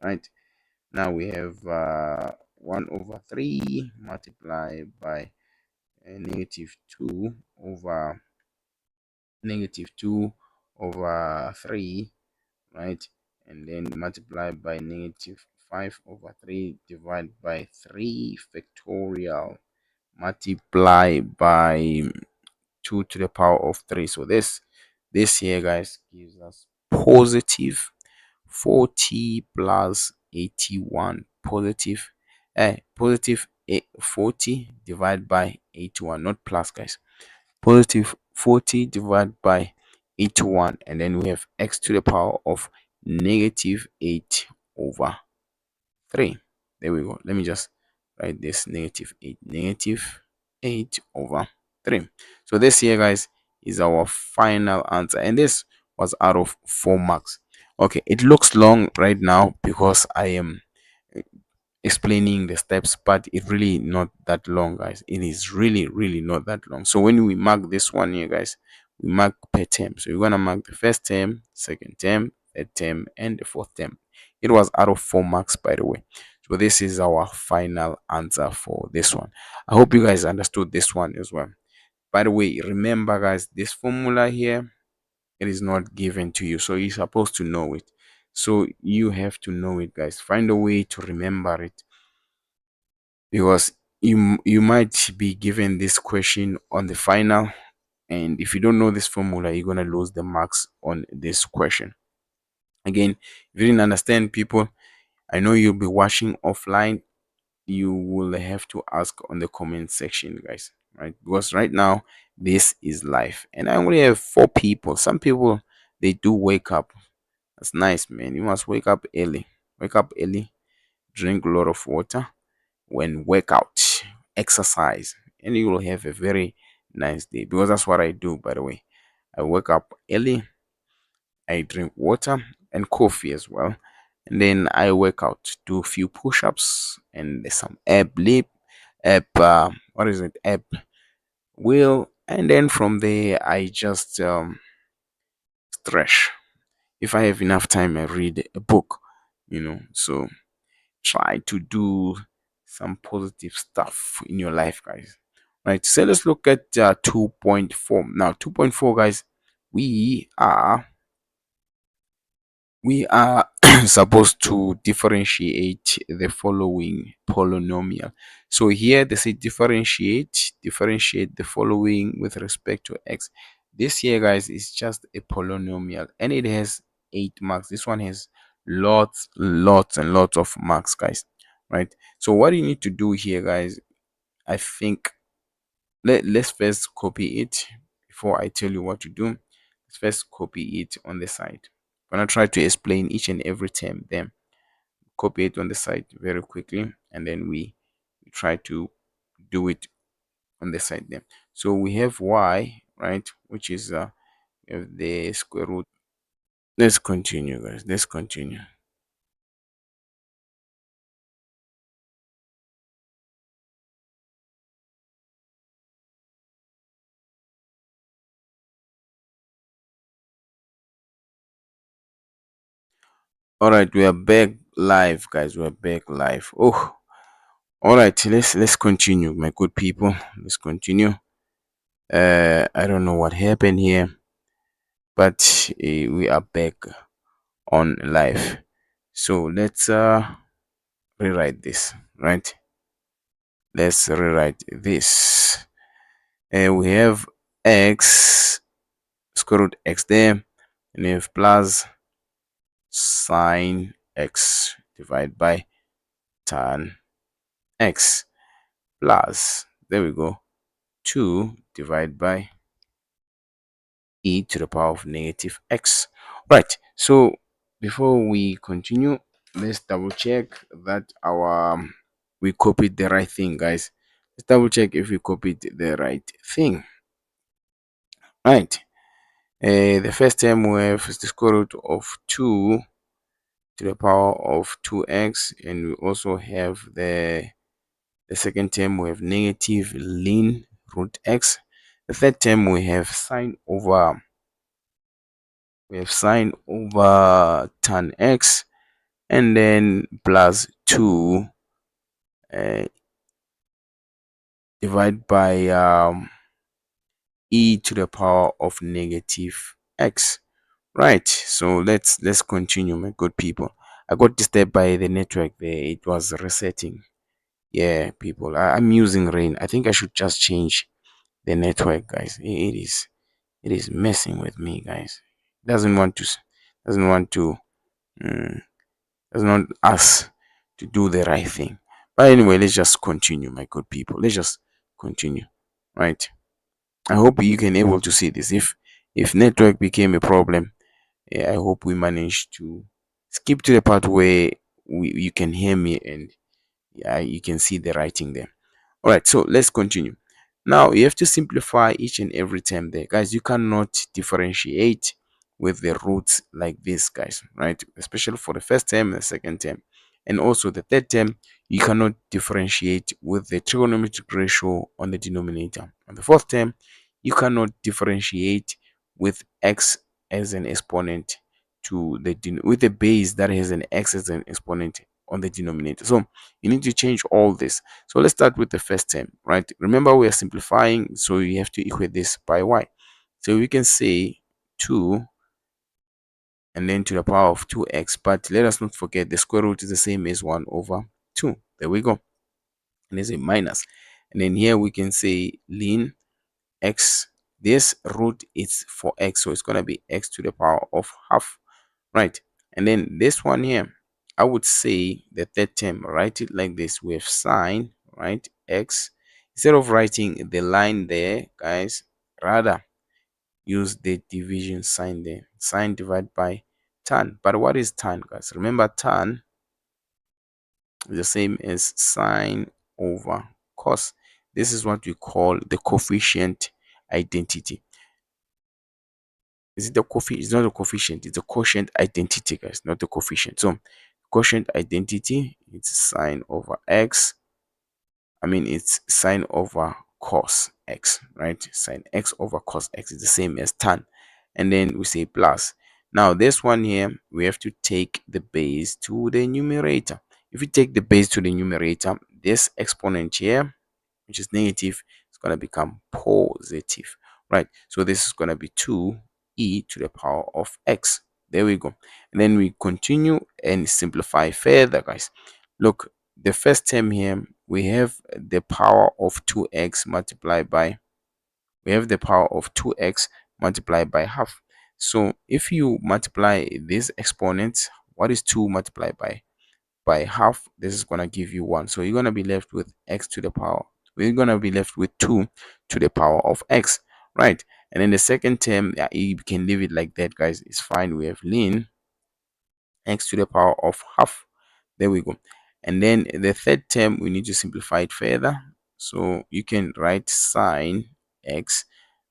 Right, now we have 1 over 3 multiplied by negative 2 over negative 2 over 3, right? And then multiplied by negative 5 over 3 divided by 3 factorial multiply by 2 to the power of 3. So this here, guys, gives us positive 40 plus 81, positive 40 divided by 81, not plus, guys. Positive 40 divided by 81, and then we have x to the power of negative 8 over 3. There we go. Let me just write this, negative 8, negative 8 over 3. So this here, guys, is our final answer, and this was out of 4 marks. Okay, it looks long right now because I am explaining the steps, but it really not that long, guys. It is really not that long. So when we mark this one here, guys, we mark per term. So we're gonna mark the first term, second term, third term, and the fourth term. It was out of 4 marks, by the way. So this is our final answer for this one. I hope you guys understood this one as well. By the way, remember, guys, this formula here, it is not given to you, so you're supposed to know it. So you have to know it, guys. Find a way to remember it, because you might be given this question on the final, and if you don't know this formula, you're gonna lose the marks on this question. Again, if you didn't understand, people, I know you'll be watching offline. You will have to ask on the comment section, guys, right? Because right now this is live and I only have 4 people. Some people, they do wake up. That's nice, man. You must wake up early. Wake up early, drink a lot of water, when workout, exercise, and you will have a very nice day. Because that's what I do, by the way. I wake up early, I drink water and coffee as well, and then I work out, do a few push-ups and some ab what is it, ab wheel, and then from there I just stretch. If I have enough time, I read a book, so try to do some positive stuff in your life, guys. Right, so let's look at 2.4 now. 2.4, guys, we are we are supposed to differentiate the following polynomial. So here they say differentiate the following with respect to x. This here, guys, is just a polynomial and it has 8 marks. This one has lots and lots of marks, guys, right? So what you need to do here, guys, I think, let's first copy it before I tell you what to do. Let's first copy it on the side. I'm gonna try to explain each and every term, then copy it on the side very quickly, and then we try to do it on the side then. So we have y, right, which is we have the square root. Let's continue, guys. Let's continue. All right, we are back live, guys. We are back live. Oh, all right. Let's continue, my good people. Let's continue. I don't know what happened here, but we are back on live. So let's rewrite this, right? Let's rewrite this. We have x square root x there, and we have plus sine x divided by tan x plus, there we go, 2 divided by e to the power of negative x. Right, so before we continue, let's double check that our we copied the right thing, guys. Let's double check if we copied the right thing. Right, the first term we have is the square root of 2 to the power of 2x, and we also have the second term we have negative ln root x. The third term we have sine over tan x, and then plus 2 uh, divided by e to the power of negative x. Right, so let's continue, my good people. I got disturbed by the network there. It was resetting. Yeah, people, I'm using rain. I think I should just change the network, guys. It is messing with me, guys. Doesn't want to doesn't want to mm, doesn't want us to do the right thing. But anyway, let's just continue, my good people. Let's just continue. Right, I hope you can able to see this. If network became a problem, I hope we manage to skip to the part where you can hear me and yeah, you can see the writing there. All right, so let's continue. Now you have to simplify each and every term there, guys. You cannot differentiate with the roots like this, guys, right? Especially for the first term and the second term, and also the third term. You cannot differentiate with the trigonometric ratio on the denominator. On the fourth term, you cannot differentiate with x as an exponent to with the base that has an x as an exponent on the denominator. So you need to change all this. So let's start with the first term, right? Remember, we are simplifying, so you have to equate this by y. So we can say 2 and then to the power of 2x, but let us not forget the square root is the same as 1 over 2. There we go. And there's a minus. And then here we can say ln x. This root is for x, so it's going to be x to the power of half, right? And then this one here, I would say the third term, write it like this. We have sine, right, x. Instead of writing the line there, guys, rather use the division sign there. Sine divided by tan. But what is tan, guys? Remember, tan is the same as sine over cos. This is what we call the coefficient identity. Is it the coefficient? It's not a coefficient, it's a quotient identity, guys, not the coefficient. So quotient identity, it's sine over x. I mean, it's sine over cos x, right? Sine x over cos x is the same as tan. And then we say plus. Now, this one here, we have to take the base to the numerator. If you take the base to the numerator, this exponent here, which is negative, is going to become positive, right? So this is going to be 2e to the power of x. There we go. And then we continue and simplify further, guys. Look, the first term here, we have the power of 2x multiplied by, we have the power of 2x multiplied by half. So if you multiply these exponents, what is 2 multiplied by half? This is going to give you 1. So you're going to be left with x to the power, we're going to be left with 2 to the power of x, right? And then the second term, yeah, you can leave it like that, guys. It's fine. We have ln x to the power of half. There we go. And then the third term, we need to simplify it further. So you can write sine x.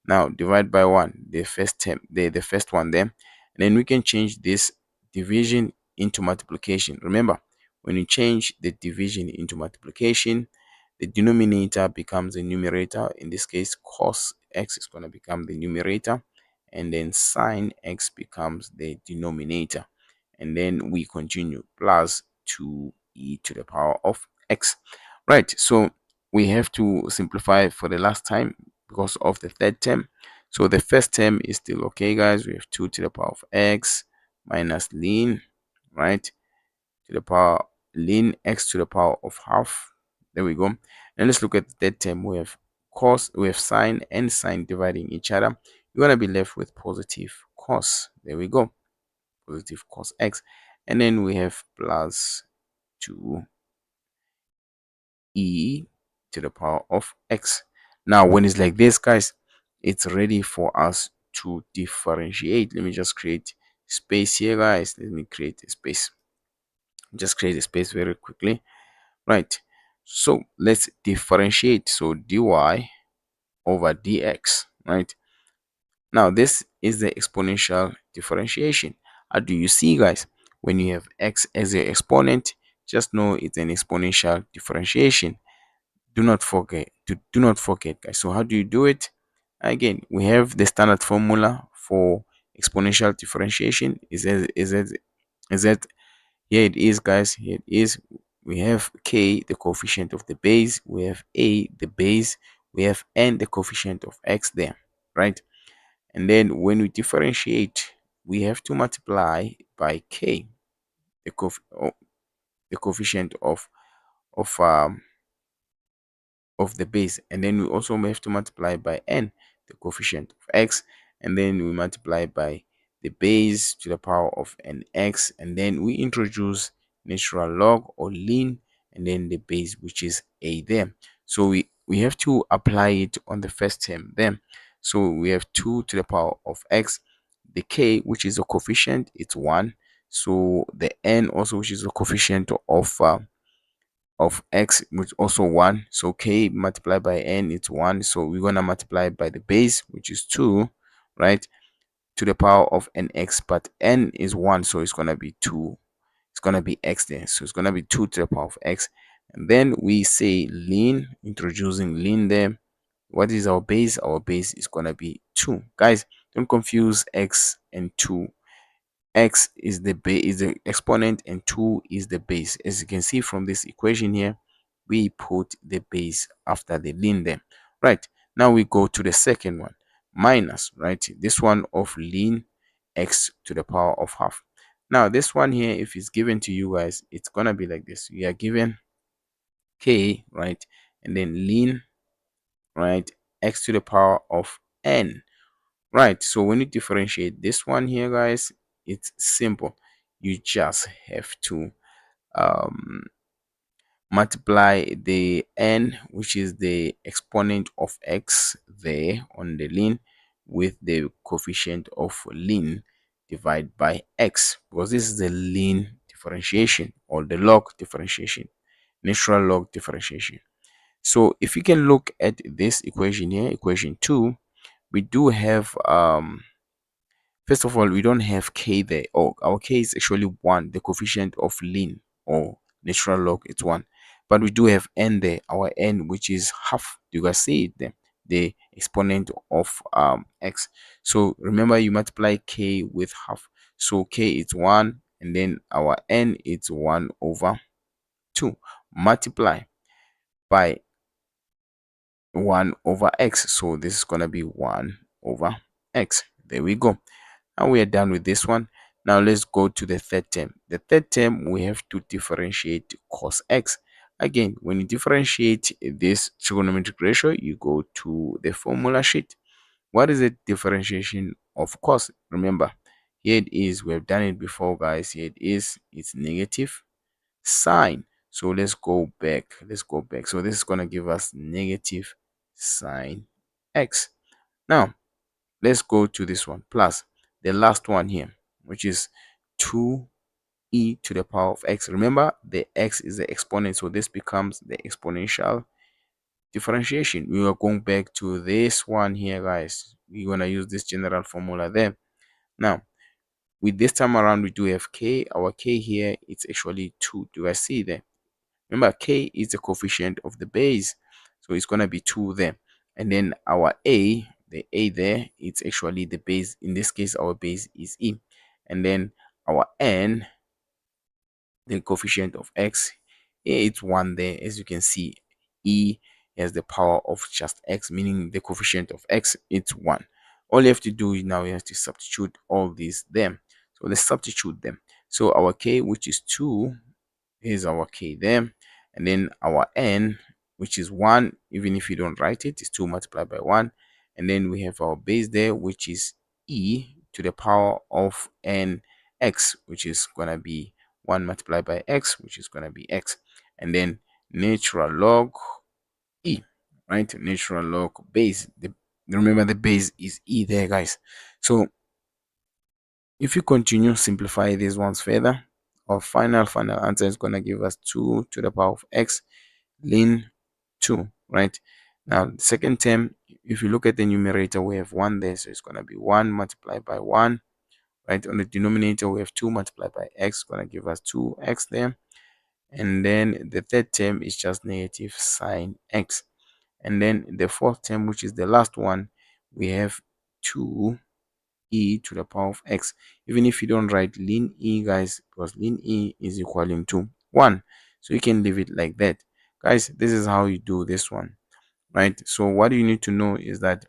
Now divide by 1, the first term, the first one there. And then we can change this division into multiplication. Remember, when you change the division into multiplication, the denominator becomes the numerator. In this case, cos x is going to become the numerator, and then sine x becomes the denominator. And then we continue plus 2e to the power of x, right? So we have to simplify for the last time because of the third term. So the first term is still okay, guys. We have 2 to the power of x minus ln, right, to the power ln x to the power of half. There we go. And let's look at the third term. We have cos, we have sine and sine dividing each other. You're gonna be left with positive cos. There we go, positive cos x. And then we have plus 2e to the power of x. Now when it's like this, guys, it's ready for us to differentiate. Let me just create space here, guys. Let me create a space, just create a space very quickly, right? So let's differentiate. So dy over dx, right? Now this is the exponential differentiation. How do you see, guys? When you have x as your exponent, just know it's an exponential differentiation. Do not forget, guys. So how do you do it? Again, we have the standard formula for exponential differentiation. Is that here it is, guys. Here it is. We have k, the coefficient of the base. We have a, the base. We have n, the coefficient of x there, right? And then when we differentiate, we have to multiply by k, the coefficient of the base. And then we also have to multiply by n, the coefficient of x. And then we multiply by the base to the power of nx. And then we introduce natural log or ln, and then the base, which is a there. So we have to apply it on the first term then. So we have 2 to the power of x. The k, which is a coefficient, it's 1. So the n also, which is a coefficient of x, which also 1. So k multiplied by n, it's 1. So we're gonna multiply by the base, which is 2, right, to the power of nx. But n is 1, so it's gonna be 2. It's gonna be x there, so it's gonna be 2 to the power of x. And then we say ln, introducing ln there. What is our base? Our base is gonna be 2. Guys, don't confuse x and 2. X is the base, is the exponent, and 2 is the base. As you can see from this equation here, we put the base after the ln there, right? Now we go to the second one, minus, right, this one of ln x to the power of half. Now this one here, if it's given to you guys, it's gonna be like this. You are given k, right, and then ln, right, x to the power of n, right? So when you differentiate this one here, guys, it's simple. you just have to um, multiply the n, which is the exponent of x there on the line, with the coefficient of line, divide by x, because this is the line differentiation or the log differentiation, natural log differentiation. So if you can look at this equation here, equation 2, we do have first of all, we don't have k there. Oh, our k is actually 1, the coefficient of line or natural log, it's 1. But we do have n there, our n, which is half. You guys see it there, the exponent of x. So remember, you multiply k with half. So k is 1, and then our n is 1 over 2. Multiply by 1 over x. So this is going to be 1 over x. There we go. And we are done with this one. Now let's go to the third term. The third term, we have to differentiate cos x. Again, when you differentiate this trigonometric ratio, you go to the formula sheet. What is the differentiation of cos? Remember, here it is. We have done it before, guys. Here it is. It's negative sine. So let's go back. Let's go back. So this is going to give us negative sine x. Now, let's go to this one plus the last one here, which is 2e to the power of x. Remember, the x is the exponent, so this becomes the exponential differentiation. We are going back to this one here, guys. We're going to use this general formula there. Now, with this time around, we do have k. Our k here, it's actually 2. Do I see there? Remember, k is the coefficient of the base, so it's going to be 2 there. And then our a, the a there, it's actually the base. In this case, our base is e. And then our n, the coefficient of x, it's 1 there. As you can see, e has the power of just x, meaning the coefficient of x, it's 1. All you have to do is now you have to substitute all these them. So let's substitute them. So our k, which is 2, here's our k there, and then our n, which is 1. Even if you don't write it, it's 2 multiplied by 1. And then we have our base there, which is e to the power of n x, which is gonna be 1 multiplied by x, which is gonna be x. And then natural log e, right? Natural log base, remember the base is e there, guys. So if you continue simplify these ones further, our final answer is going to give us 2 to the power of x ln 2, right? Now the second term, if you look at the numerator, we have 1 there, so it's going to be 1 multiplied by 1, right? On the denominator, we have 2 multiplied by x, going to give us 2x there. And then the third term is just negative sine x. And then the fourth term, which is the last one, we have 2 e to the power of x. Even if you don't write ln e, guys, because ln e is equaling to 1, so you can leave it like that, guys. This is how you do this one, right? So what you need to know is that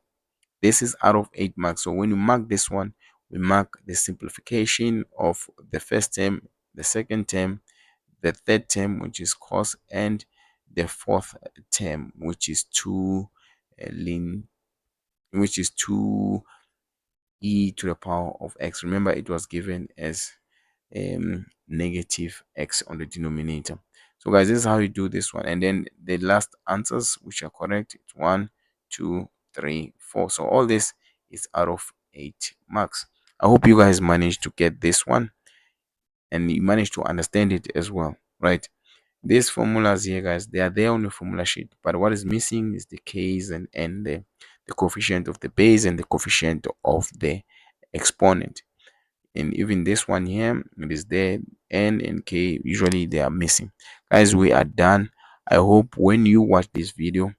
this is out of 8 marks. So when you mark this one, we mark the simplification of the first term, the second term, the third term, which is cos, and the fourth term, which is 2 ln, which is 2 e to the power of x. Remember, it was given as negative x on the denominator. So guys, this is how you do this one. And then the last answers which are correct, it's 1, 2, 3, 4. So all this is out of 8 marks. I hope you guys managed to get this one and you managed to understand it as well, right? These formulas here, guys, they are there on the formula sheet, but what is missing is the k's and the coefficient of the base and the coefficient of the exponent. And even this one here, it is there, n and k, usually they are missing. Guys, we are done. I hope when you watch this video,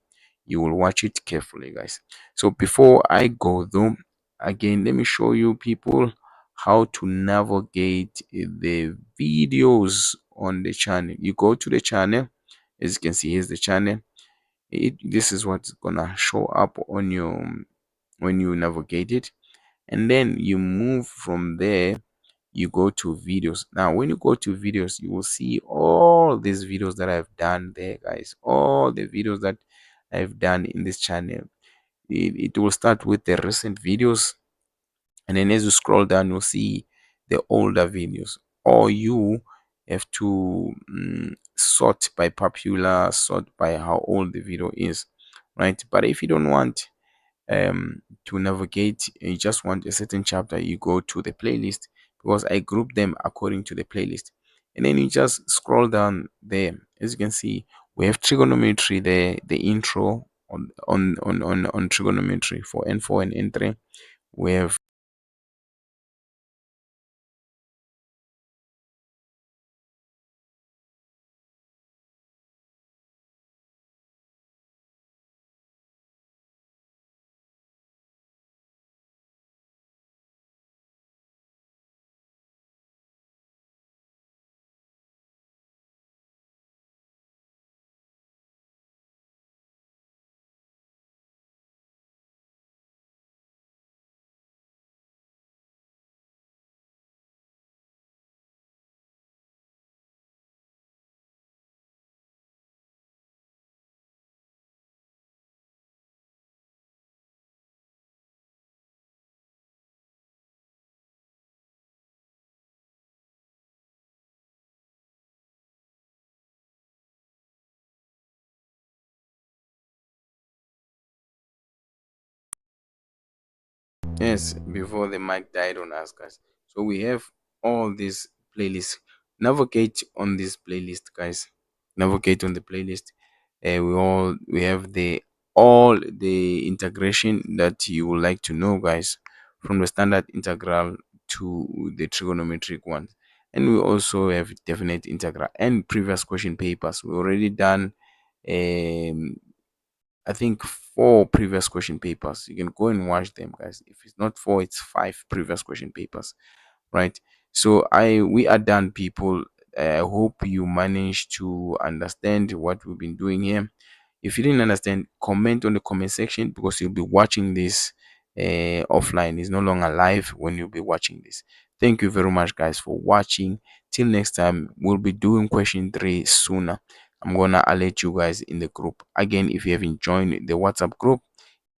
you will watch it carefully, guys. So before I go though, again, let me show you people how to navigate the videos on the channel. You go to the channel, as you can see, here's the channel. This is what's gonna show up on your when you navigate it, and then you move from there, you go to videos. Now when you go to videos, you will see all these videos that I've done there, guys. All the videos that I've done in this channel. It will start with the recent videos, and then as you scroll down, you'll see the older videos. or you have to sort by popular, sort by how old the video is, right? But if you don't want to navigate, you just want a certain chapter, you go to the playlist, because I group them according to the playlist, and then you just scroll down there. As you can see, we have trigonometry there, the intro on trigonometry for N4 and N3. We have, yes, before the mic died on us, guys. So we have all these playlists. Navigate on this playlist, guys. Navigate on the playlist. We have the all the integration that you would like to know, guys, from the standard integral to the trigonometric ones. And we also have definite integral and previous question papers. We already done um I think 4 previous question papers. You can go and watch them, guys. If it's not 4, it's 5 previous question papers, right? So we are done, people. I hope you managed to understand what we've been doing here. If you didn't understand, comment on the comment section, because you'll be watching this offline. It's no longer live when you'll be watching this. Thank you very much, guys, for watching. Till next time, we'll be doing question 3 sooner. I'm gonna alert you guys in the group. Again, if you haven't joined the WhatsApp group,